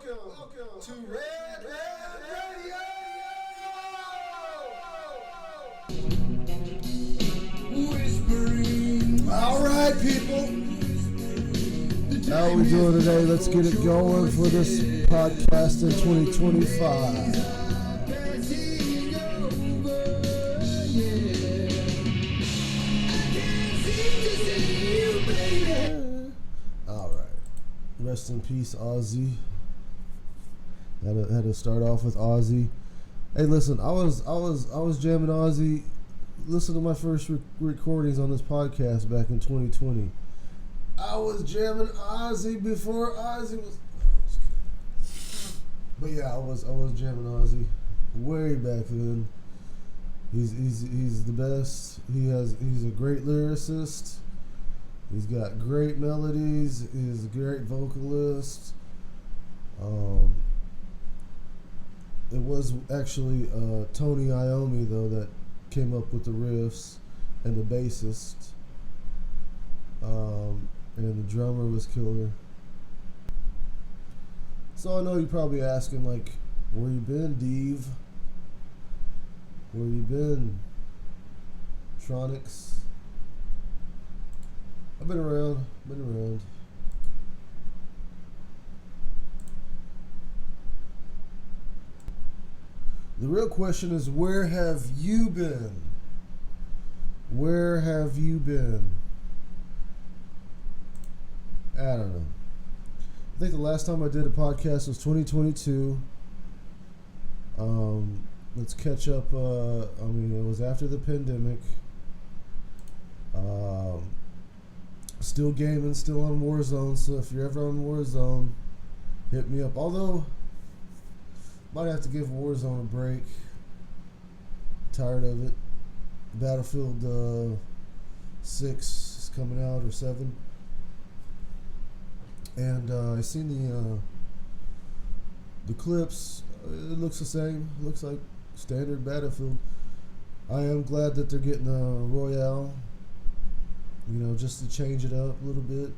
Welcome to Redland Radio. Whispering. All right, people. How we doing today? Let's get it going for this podcast in 2025. All right. Rest in peace, Ozzy. Had to start off with Ozzy. Hey, listen, I was jamming Ozzy. Listen to my first recordings on this podcast back in 2020. I was jamming Ozzy before Ozzy was. But yeah, I was jamming Ozzy way back then. He's the best. He's a great lyricist. He's got great melodies. He's a great vocalist. It was actually Tony Iommi though that came up with the riffs and the bassist. And the drummer was killer. So I know you're probably asking, like, where you been, Dave? Where you been, Tronics? I've been around. The real question is, where have you been? Where have you been? I don't know. I think the last time I did a podcast was 2022. Let's catch up. It was after the pandemic. Still gaming, still on Warzone. So if you're ever on Warzone, hit me up. Although, might have to give Warzone a break. Tired of it. Battlefield 6 is coming out, or 7. And I seen the clips. It looks the same. It looks like standard Battlefield. I am glad that they're getting a Royale. Just to change it up a little bit.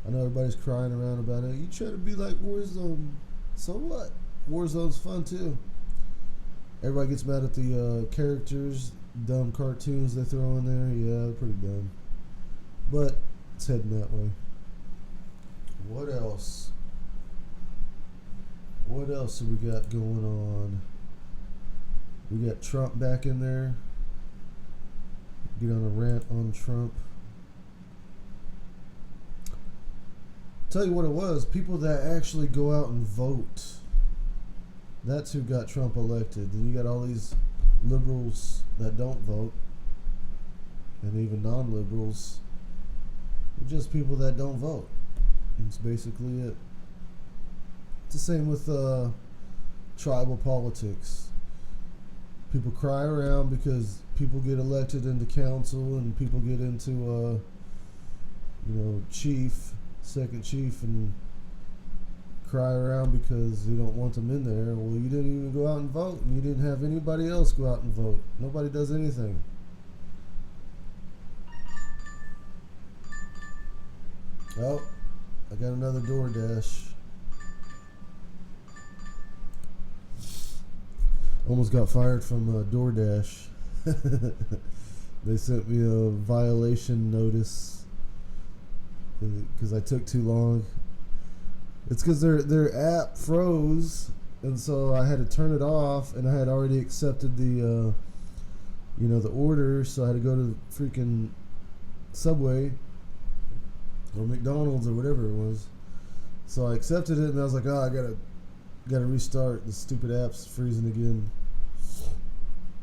I know everybody's crying around about it. You try to be like Warzone. So what? Warzone's fun too. Everybody gets mad at the characters, dumb cartoons they throw in there. Yeah, pretty dumb. But it's heading that way. What else? What else have we got going on? We got Trump back in there. Get on a rant on Trump. Tell you what it was. People that actually go out and vote. That's who got Trump elected. Then you got all these liberals that don't vote. And even non-liberals. They're just people that don't vote. That's basically it. It's the same with tribal politics. People cry around because people get elected into council and people get into second chief, and cry around because you don't want them in there. Well, you didn't even go out and vote, and you didn't have anybody else go out and vote. Nobody does anything. Oh, I got another DoorDash. Almost got fired from DoorDash. They sent me a violation notice because I took too long. It's because their app froze, and so I had to turn it off, and I had already accepted the the order, so I had to go to the freaking Subway or McDonald's or whatever it was. So I accepted it, and I was like, I gotta restart. The stupid app's freezing again.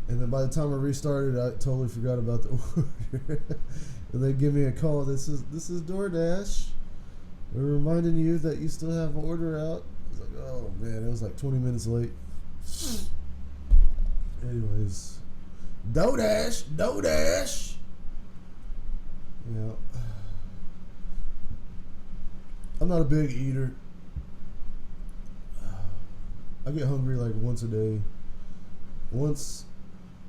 And then by the time I restarted, I totally forgot about the order. And they give me a call. This is DoorDash. We're reminding you that you still have an order out. I was like, oh man, it was like 20 minutes late. Anyways, DoorDash. Yeah. I'm not a big eater. I get hungry like once a day. Once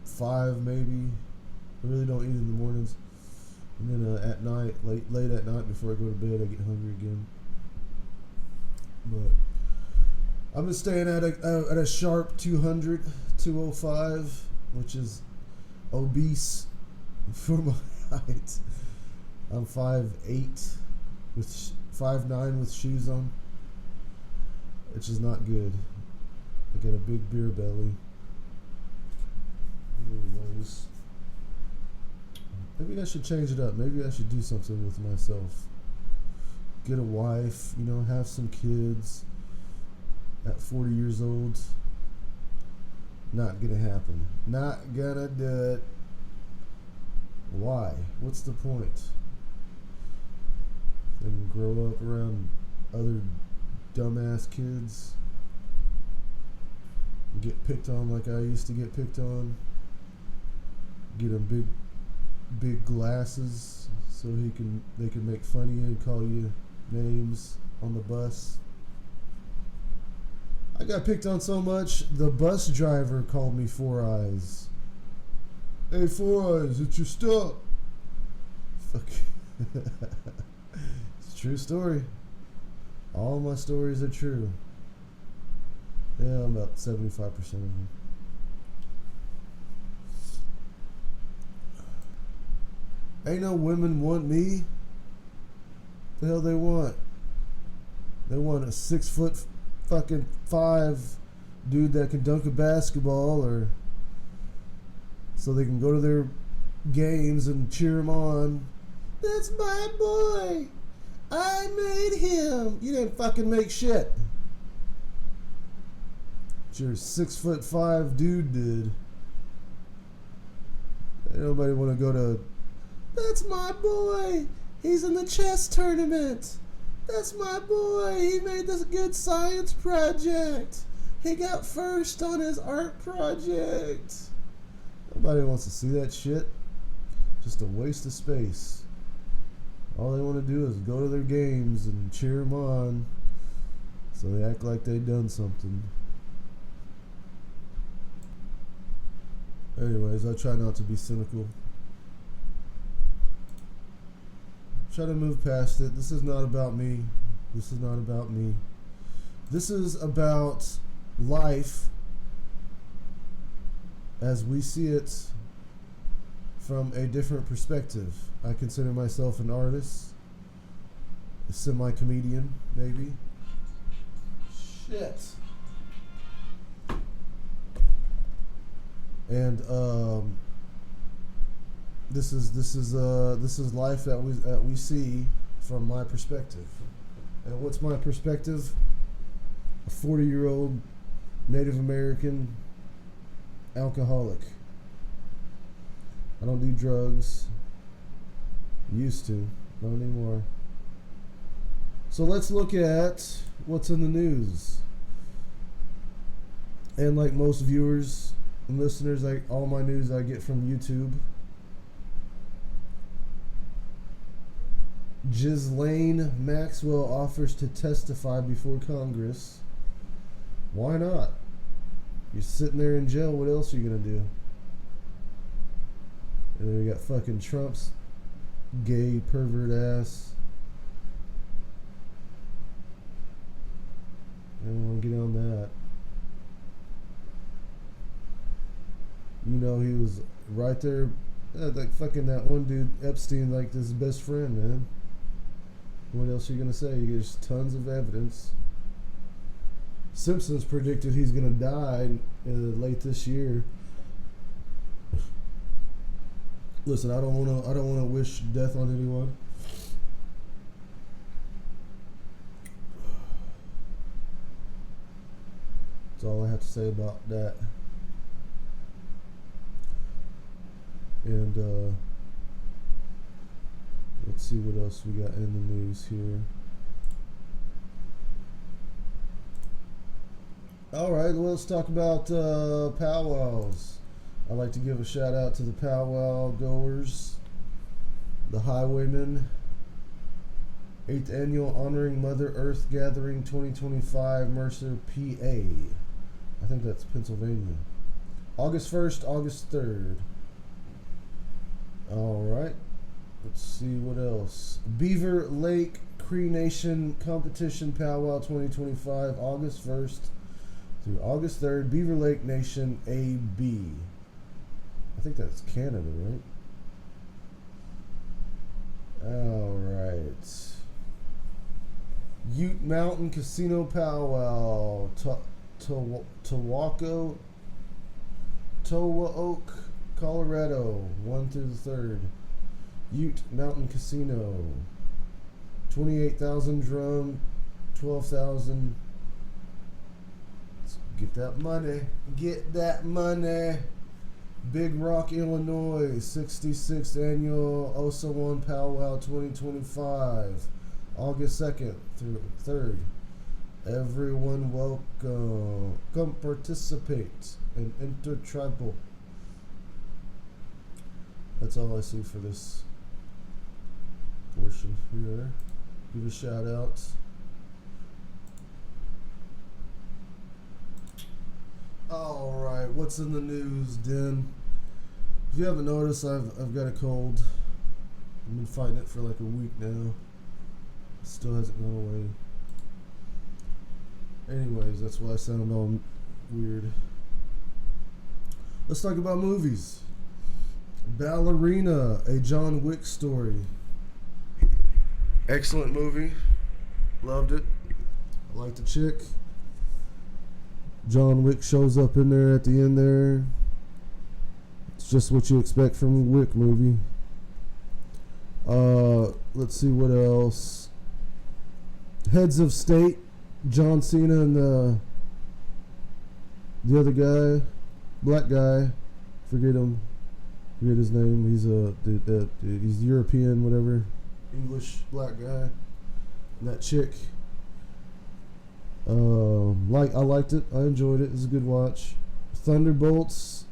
5 maybe. I really don't eat in the mornings. And then at night, late at night before I go to bed, I get hungry again. But I've been staying at a sharp 205, which is obese for my height. I'm 5'8", with 5'9" with shoes on, which is not good. I got a big beer belly. Anyways, maybe I should change it up. Maybe I should do something with myself. Get a wife, have some kids at 40 years old. Not gonna happen. Not gonna do it. Why? What's the point? And grow up around other dumbass kids. Get picked on like I used to get picked on. Get them big glasses so they can make fun of you and call you names on the bus. I got picked on so much, the bus driver called me Four Eyes. Hey, Four Eyes, it's your stop. Fuck. It's a true story. All my stories are true. Yeah, about 75% of them. Ain't no women want me. The hell they want? They want a 6'5" dude that can dunk a basketball, or so they can go to their games and cheer him on. That's my boy. I made him. You didn't fucking make shit. What your 6'5" dude did. Ain't nobody want to go to. That's my boy. He's in the chess tournament. That's my boy. He made this good science project. He got first on his art project. Nobody wants to see that shit. Just a waste of space. All they want to do is go to their games and cheer them on, so they act like they done something. Anyways, I try not to be cynical. Try to move past it. This is not about me. This is not about me. This is about life as we see it from a different perspective. I consider myself an artist, a semi-comedian, maybe. Shit. And this is life that we see from my perspective. And what's my perspective? A 40-year-old Native American alcoholic. I don't do drugs. Used to, not anymore. So let's look at what's in the news. And like most viewers and listeners, all my news I get from YouTube. Ghislaine Maxwell offers to testify before Congress. Why not? You're sitting there in jail. What else are you gonna do? And then you got fucking Trump's gay pervert ass. I don't want to get on that. He was right there, like fucking that one dude Epstein, like his best friend, man. What else are you gonna say? There's tons of evidence. Simpsons predicted he's gonna die late this year. Listen, I don't wanna wish death on anyone. That's all I have to say about that. And let's see what else we got in the news here. Alright, well, let's talk about powwows. I'd like to give a shout out to the powwow goers, the highwaymen. 8th Annual Honoring Mother Earth Gathering 2025, Mercer, PA. I think that's Pennsylvania. August 1st, August 3rd. Alright, let's see what else. Beaver Lake Cree Nation Competition Powwow 2025, August 1st through August 3rd, Beaver Lake Nation AB. I think that's Canada, right? All right. Ute Mountain Casino Powwow, Towa Oak, Colorado, 1 through the 3rd. Ute Mountain Casino, 28,000 drum, 12,000. Get that money. Get that money. Big Rock, Illinois, 66th Annual OSA 1 Powwow 2025, August 2nd through 3rd. Everyone welcome. Come participate in intertribal. That's all I see for this portion here. Give a shout out. All right, what's in the news, Den? If you haven't noticed, I've got a cold. I've been fighting it for like a week now. It still hasn't gone away. Anyways, that's why I sound all weird. Let's talk about movies. Ballerina, a John Wick story. Excellent movie. Loved it. I like the chick. John Wick shows up in there at the end there. It's just what you expect from a Wick movie. Let's see what else. Heads of State, John Cena and the other guy, black guy, forget his name. He's European, whatever, English black guy. And that chick. I liked it. I enjoyed it. It was a good watch. Thunderbolts.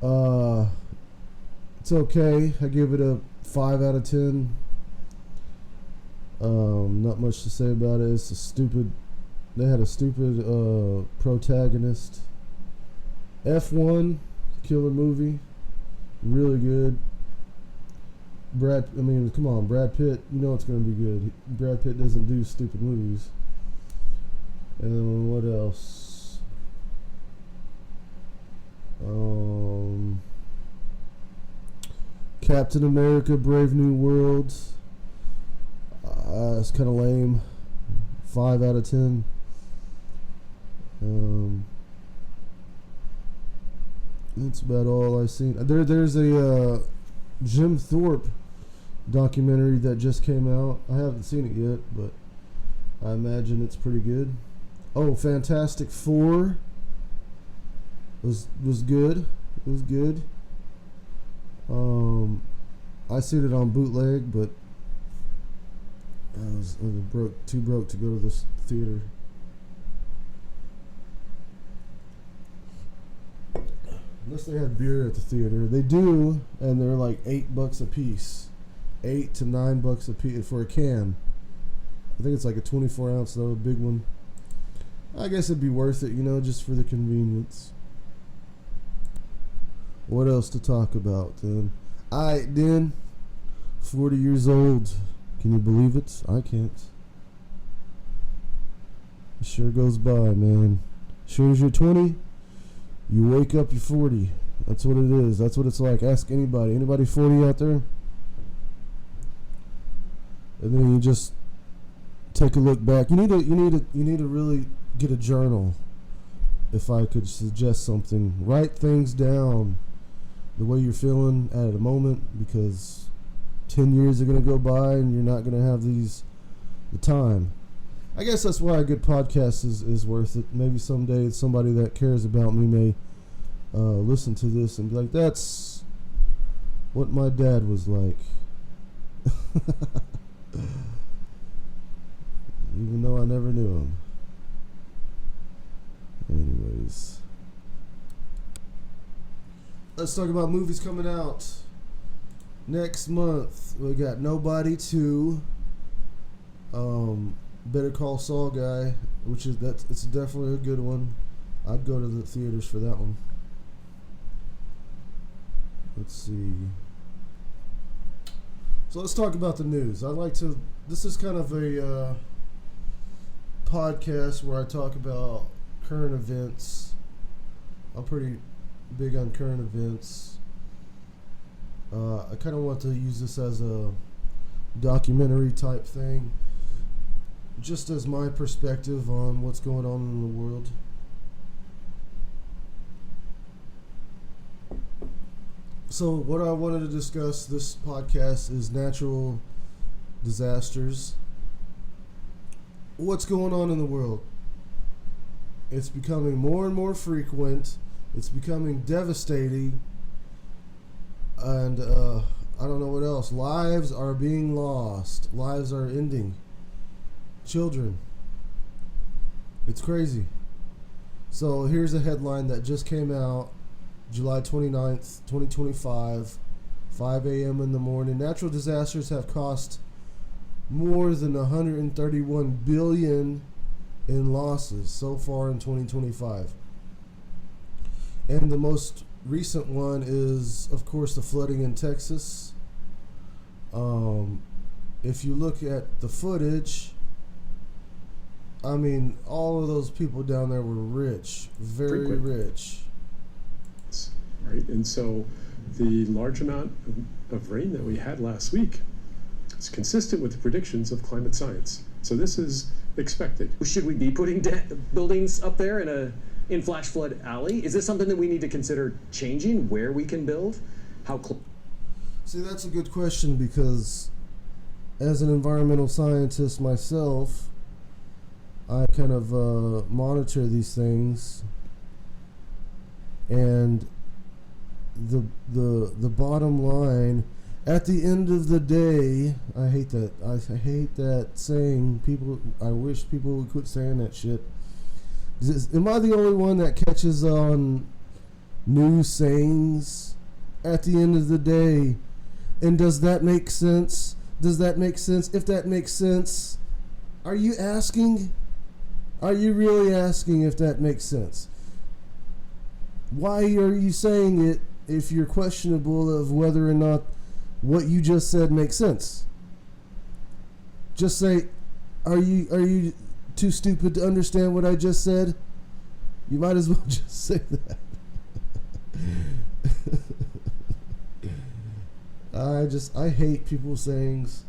It's okay. I give it a 5 out of 10. Not much to say about it. It's a stupid. They had a stupid protagonist. F1, killer movie, really good. Come on, Brad Pitt. You know it's gonna be good. Brad Pitt doesn't do stupid movies. And what else? Captain America: Brave New World. It's kind of lame. 5 out of 10. That's about all I've seen. There's a Jim Thorpe documentary that just came out. I haven't seen it yet, but I imagine it's pretty good. Oh, Fantastic Four was good. It was good. I seen it on bootleg, but I was too broke to go to this theater. Unless they had beer at the theater. They do, and they're like $8 a piece. $8 to $9 a piece for a can. I think it's like a 24 ounce though, a big one. I guess it'd be worth it, just for the convenience. What else to talk about then? Alright, then. 40 years old. Can you believe it? I can't. It sure goes by, man. As soon as you're 20, you wake up, you're 40. That's what it is. That's what it's like. Ask anybody. Anybody 40 out there? And then you just take a look back. You need to really get a journal. If I could suggest something, write things down the way you're feeling at a moment, because 10 years are going to go by and you're not going to have the time. I guess that's why a good podcast is worth it. Maybe someday somebody that cares about me may listen to this and be like, that's what my dad was like. Even though I never knew him. Anyways. Let's talk about movies coming out. Next month, we got Nobody 2. Better Call Saul guy, it's definitely a good one. I'd go to the theaters for that one. Let's see. So let's talk about the news. This is kind of a podcast where I talk about current events. I'm pretty big on current events. I kind of want to use this as a documentary type thing, just as my perspective on what's going on in the world. So what I wanted to discuss this podcast is natural disasters. What's going on in the world? It's becoming more and more frequent. It's becoming devastating. And I don't know what else. Lives are being lost. Lives are ending. Children. It's crazy. So here's a headline that just came out July 29th, 2025, 5 a.m. in the morning. Natural disasters have cost more than $131 billion in losses so far in 2025. And the most recent one is, of course, the flooding in Texas. If you look at the footage, I mean, all of those people down there were rich, very rich. Right, and so the large amount of rain that we had last week is consistent with the predictions of climate science. So this is expected. Should we be putting buildings up there in flash flood alley? Is this something that we need to consider changing where we can build? See, that's a good question, because as an environmental scientist myself, I kind of monitor these things, and the bottom line, at the end of the day, I hate that saying. I wish people would quit saying that shit. Am I the only one that catches on new sayings at the end of the day? And does that make sense? Does that make sense? If that makes sense, are you asking? Are you really asking if that makes sense? Why are you saying it if you're questionable of whether or not what you just said makes sense? Just say, are you too stupid to understand what I just said? You might as well just say that. I hate people's sayings.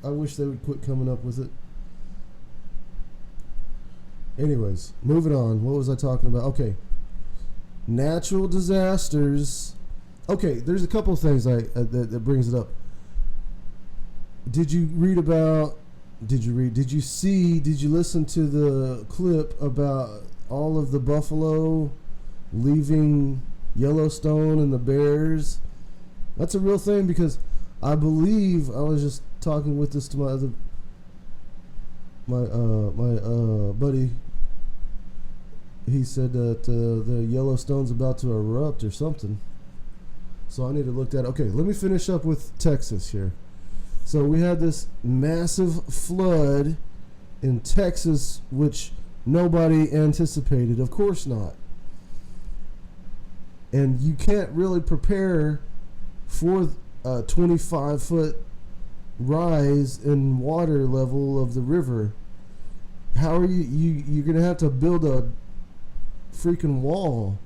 I wish they would quit coming up with it. Anyways, moving on. What was I talking about? Okay. Natural disasters. Okay, there's a couple of things that brings it up. Did you listen to the clip about all of the buffalo leaving Yellowstone and the bears? That's a real thing, because I believe, I was just talking with this to my buddy. He said that the Yellowstone's about to erupt or something. So I need to look that. Okay, let me finish up with Texas here. So we had this massive flood in Texas, which nobody anticipated. Of course not. And you can't really prepare for a 25-foot rise in water level of the river. How are you're going to have to build a freaking wall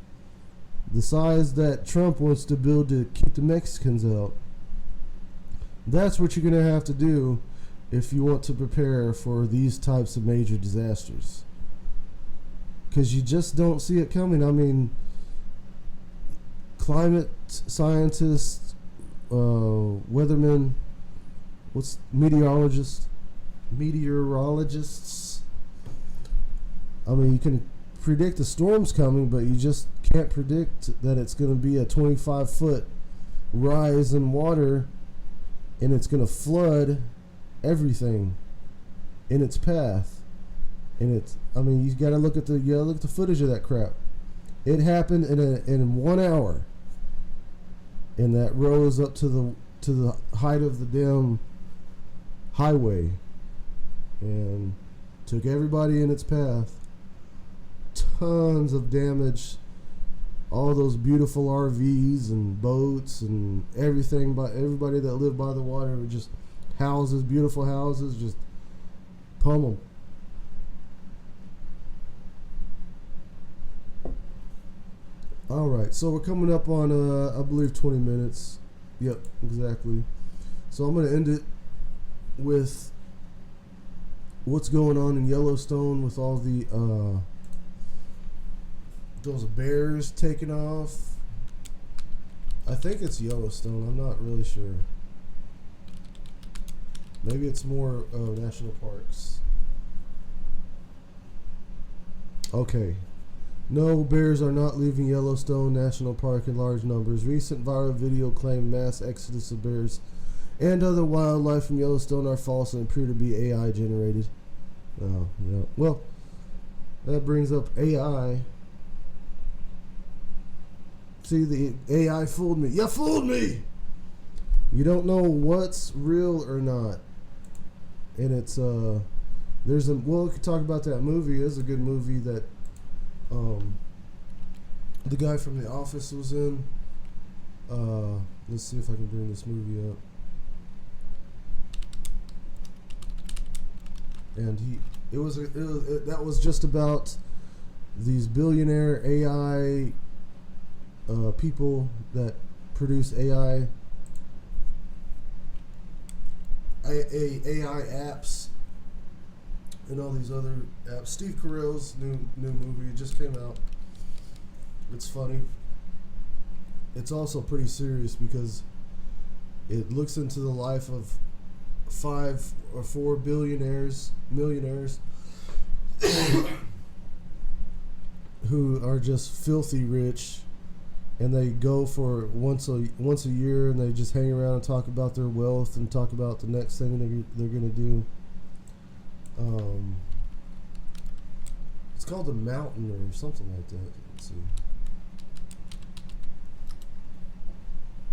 the size that Trump wants to build to keep the Mexicans out. That's what you're going to have to do if you want to prepare for these types of major disasters, because you just don't see it coming. I mean, climate scientists, weathermen, meteorologists. I mean, you can predict the storm's coming, but you just can't predict that it's going to be a 25-foot rise in water and it's going to flood everything in its path. And you got to look at the footage of that crap. It happened in 1 hour, and that rose up to the height of the damn highway and took everybody in its path. Tons of damage. All those beautiful RVs and boats and everything, but everybody that lived by the water were just houses, beautiful houses, just pummeled. All right, so we're coming up on, I believe, 20 minutes. Yep, exactly. So I'm going to end it with what's going on in Yellowstone with all the those bears taking off. I think it's Yellowstone. I'm not really sure. Maybe it's more national parks. Okay. No, bears are not leaving Yellowstone National Park in large numbers. Recent viral video claimed mass exodus of bears and other wildlife from Yellowstone are false and appear to be AI generated. Oh, yeah. Well, that brings up AI. See, the AI fooled me. You fooled me! You don't know what's real or not. And it's, there's a, well, we could talk about that movie. It's a good movie that, the guy from The Office was in. Let's see if I can bring this movie up. And that was just about these billionaire AI people that produce AI apps and all these other apps. Steve Carell's new movie just came out. It's funny. It's also pretty serious because it looks into the life of 5 or 4 millionaires who are just filthy rich, and they go for once a year and they just hang around and talk about their wealth and talk about the next thing they're gonna do. It's called The Mountain or something like that. Let's see.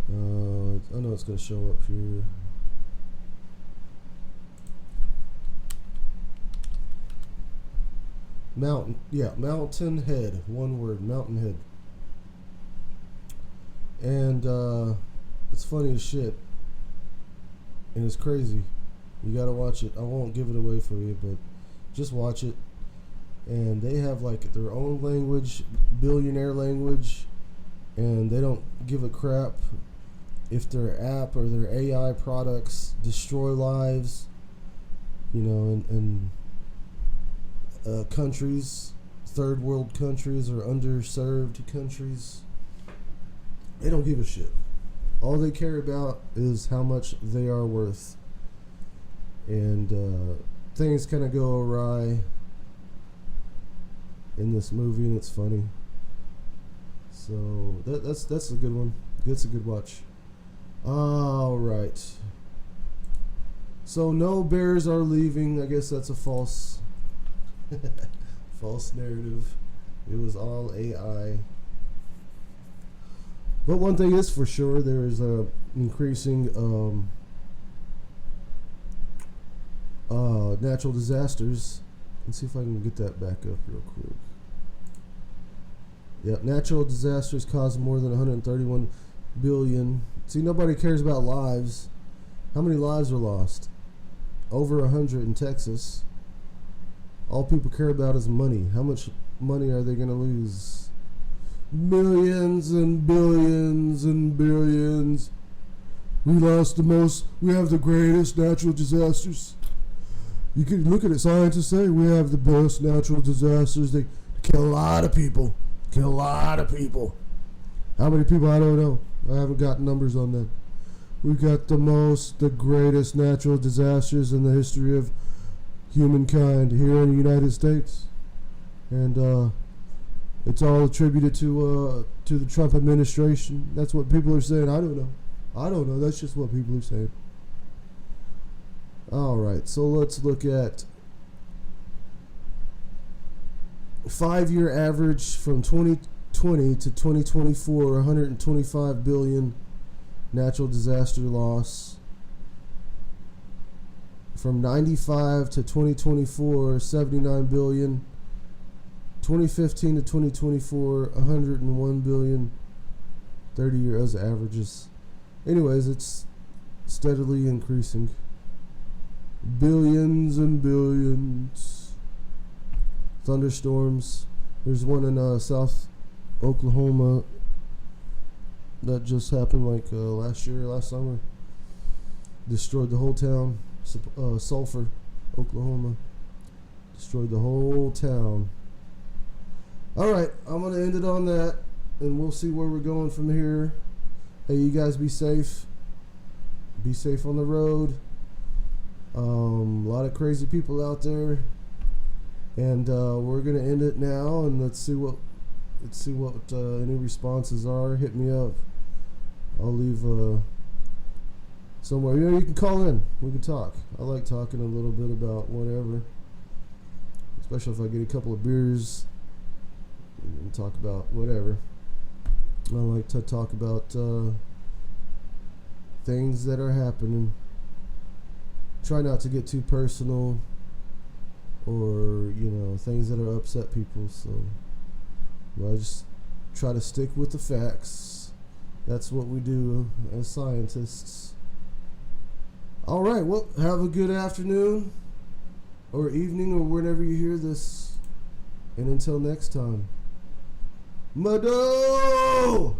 I know it's gonna show up here. Mountain Head. One word, Mountain Head. And it's funny as shit. And it's crazy. You gotta watch it. I won't give it away for you, but just watch it. And they have like their own language, billionaire language, and they don't give a crap if their app or their AI products destroy lives, you know, in countries, third world countries or underserved countries. They don't give a shit. All they care about is how much they are worth. And things kind of go awry in this movie, and it's funny. So that's a good one. That's a good watch. All right. So no bears are leaving. I guess that's a false narrative. It was all AI. But one thing is for sure, there is a increasing natural disasters. Let's see if I can get that back up real quick. Yeah, natural disasters cause more than 131 billion. See, nobody cares about lives. How many lives are lost? Over 100 in Texas. All people care about is money. How much money are they going to lose? Millions and billions and billions. We lost the most. We have the greatest natural disasters. You can look at it. Scientists say we have the best natural disasters. They kill a lot of people. Kill a lot of people. How many people? I don't know. I haven't got numbers on that. We've got the greatest natural disasters in the history of humankind here in the United States. And it's all attributed to the Trump administration. That's what people are saying. I don't know. That's just what people are saying. All right. So let's look at 5-year average from 2020 to 2024, 125 billion natural disaster loss. From 95 to 2024, 79 billion. 2015 to 2024, 101 billion. 30 years averages. Anyways, it's steadily increasing. Billions and billions. Thunderstorms. There's one in South Oklahoma that just happened like last summer. Destroyed the whole town. Sulphur, Oklahoma. Destroyed the whole town. Alright, I'm going to end it on that, and we'll see where we're going from here. Hey, you guys be safe. Be safe on the road. A lot of crazy people out there. And we're going to end it now, and let's see what any responses are. Hit me up. I'll leave somewhere. You can call in. We can talk. I like talking a little bit about whatever, especially if I get a couple of beers and talk about whatever. I like to talk about things that are happening. Try not to get too personal, or things that are upset people. So I just try to stick with the facts. That's what we do as scientists. All right, well, have a good afternoon or evening or whenever you hear this. And until next time, Mado!